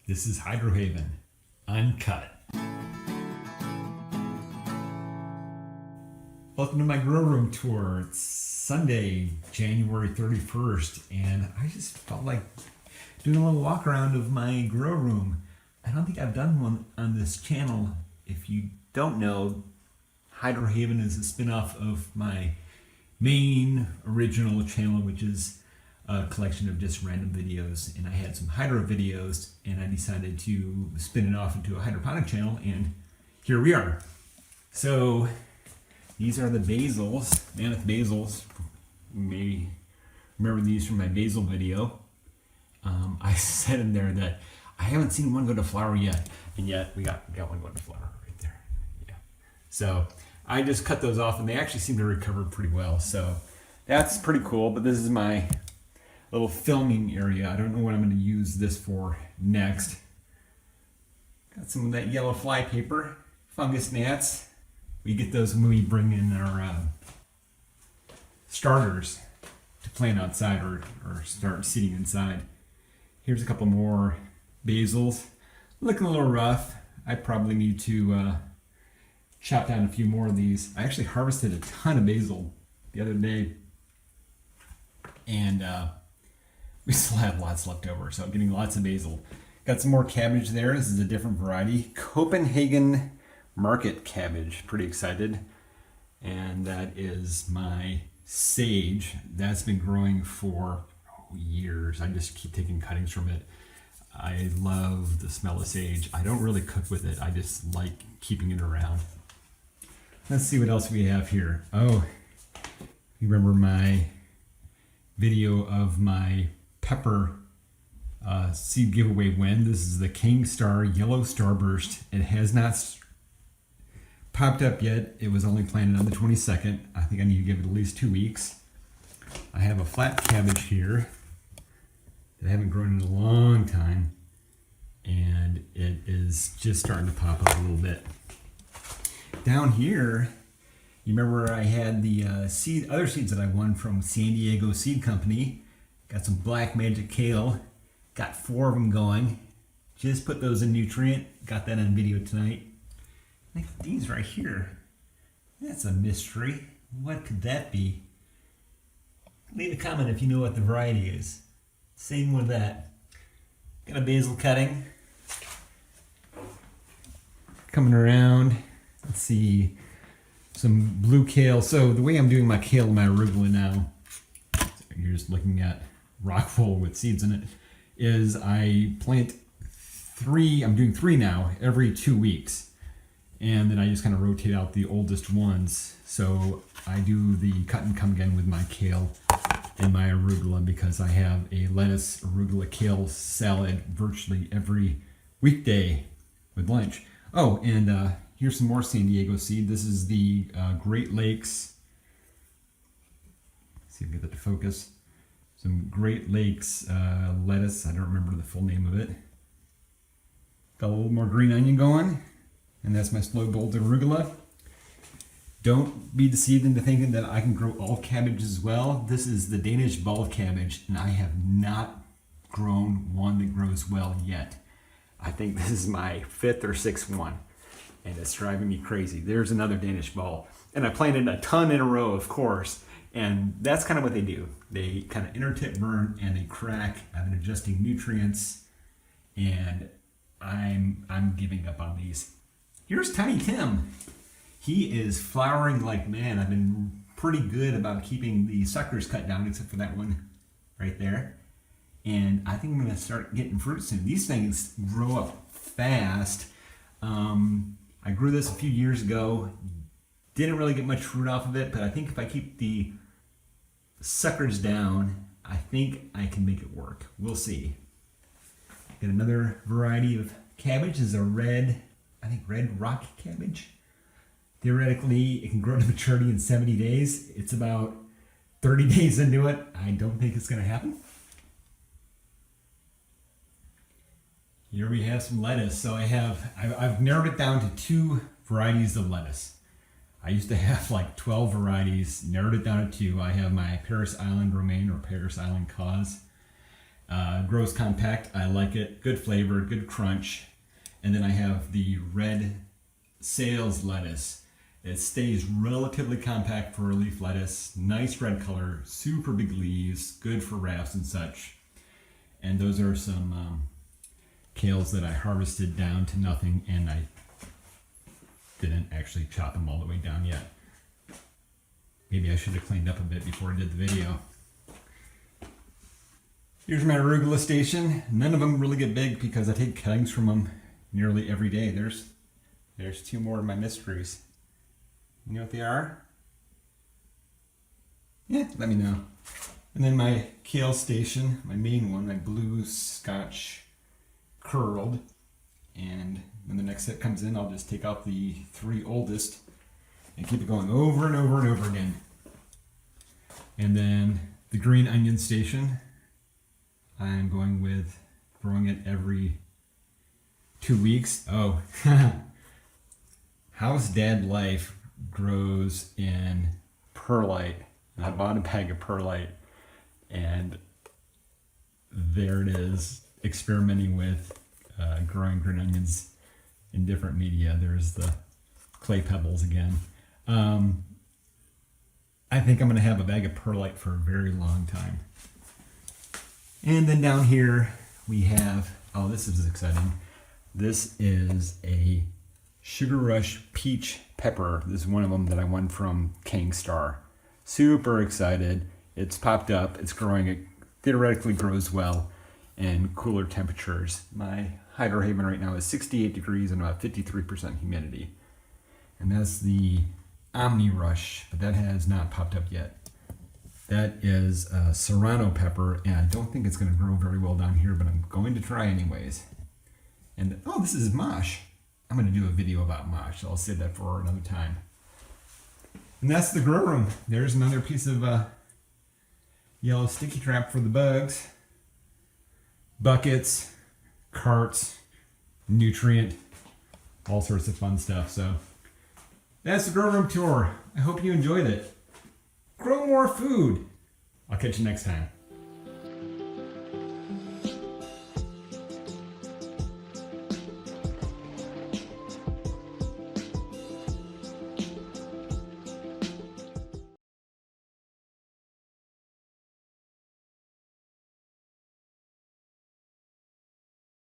This is Hydrohaven, Uncut. Welcome to my grow room tour. It's Sunday, January 31st, and I just felt like doing a little walk around of my grow room. I don't think I've done one on this channel. If you don't know, Hydrohaven is a spin-off of my main original channel, which is a collection of just random videos, and I had some hydro videos, and I decided to spin it off into a hydroponic channel, and here we are. So these are the basils, mammoth basils. You may remember these from my basil video. I said in there that I haven't seen one go to flower yet, and yet we got one going to flower right there. Yeah. So I just cut those off, and they actually seem to recover pretty well. So that's pretty cool. But this is my little filming area. I don't know what I'm going to use this for next. Got some of that yellow fly paper, fungus gnats. We get those when we bring in our starters to plant outside or start seeding inside. Here's a couple more basils. Looking a little rough. I probably need to chop down a few more of these. I actually harvested a ton of basil the other day, and we still have lots left over, so I'm getting lots of basil. Got some more cabbage there. This is a different variety. Copenhagen market cabbage. Pretty excited. And that is my sage. That's been growing for years. I just keep taking cuttings from it. I love the smell of sage. I don't really cook with it. I just like keeping it around. Let's see what else we have here. Oh, you remember my video of my pepper seed giveaway win? This is the King Star Yellow Starburst. It has not popped up yet. It was only planted on the 22nd. I think I need to give it at least 2 weeks. I have a flat cabbage here that I haven't grown in a long time, and it is just starting to pop up a little bit. Down here, you remember I had the other seeds that I won from San Diego Seed Company. Got some black magic kale. Got 4 of them going. Just put those in nutrient. Got that on video tonight. I think these right here. That's a mystery. What could that be? Leave a comment if you know what the variety is. Same with that. Got a basil cutting. Coming around. Let's see. Some blue kale. So the way I'm doing my kale and my arugula now, you're just looking at rock wool with seeds in it, is I plant 3, I'm doing 3 now, every 2 weeks. And then I just kind of rotate out the oldest ones. So I do the cut and come again with my kale and my arugula, because I have a lettuce, arugula, kale salad virtually every weekday with lunch. Oh, and here's some more San Diego seed. This is the Great Lakes. Let's see if I can get that to focus. Some Great Lakes lettuce. I don't remember the full name of it. Got a little more green onion going. And that's my slow bolt arugula. Don't be deceived into thinking that I can grow all cabbage as well. This is the Danish ball cabbage, and I have not grown one that grows well yet. I think this is my 5th or 6th one, and it's driving me crazy. There's another Danish ball. And I planted a ton in a row, of course, and that's kind of what they do. They kind of intertip burn and they crack. I've been adjusting nutrients, and I'm giving up on these. Here's Tiny Tim. He is flowering like man. I've been pretty good about keeping the suckers cut down, except for that one right there. And I think I'm gonna start getting fruit soon. These things grow up fast. I grew this a few years ago. Didn't really get much fruit off of it, but I think if I keep the suckers down, I think I can make it work. We'll see. Got another variety of cabbage. This is a red rock cabbage. Theoretically, it can grow to maturity in 70 days. It's about 30 days into it. I don't think it's going to happen. Here we have some lettuce. So I've narrowed it down to 2 varieties of lettuce. I used to have like 12 varieties, narrowed it down to 2. I have my Paris Island romaine or Paris Island cause. Grows compact. I like it. Good flavor, good crunch. And then I have the red sales lettuce. It stays relatively compact for a leaf lettuce. Nice red color, super big leaves, good for wraps and such. And those are some kales that I harvested down to nothing, and I didn't actually chop them all the way down yet. Maybe I should have cleaned up a bit before I did the video. Here's my arugula station. None of them really get big because I take cuttings from them nearly every day. There's two more of my mysteries. You know what they are? Yeah, let me know. And then my kale station, my main one, my blue Scotch curled. And when the next set comes in, I'll just take out the 3 oldest and keep it going over and over and over again. And then the green onion station, I'm going with growing it every 2 weeks. Oh, House Dad Life grows in perlite. And I bought a bag of perlite, and there it is, experimenting with growing green onions in different media. There's the clay pebbles again. I think I'm going to have a bag of perlite for a very long time. And then down here we have, oh, this is exciting. This is a Sugar Rush peach pepper. This is one of them that I won from King Star. Super excited. It's popped up. It's growing. It theoretically grows well in cooler temperatures. My hydro haven right now is 68 degrees and about 53% humidity. And that's the Omni Rush, but that has not popped up yet. That is Serrano pepper, and I don't think it's going to grow very well down here, but I'm going to try anyways. And oh, this is mosh. I'm going to do a video about mosh, so I'll save that for another time. And that's the grow room. There's another piece of yellow sticky trap for the bugs. Buckets, carts, nutrient, all sorts of fun stuff. So that's the grow room tour. I hope you enjoyed it. Grow more food. I'll catch you next time.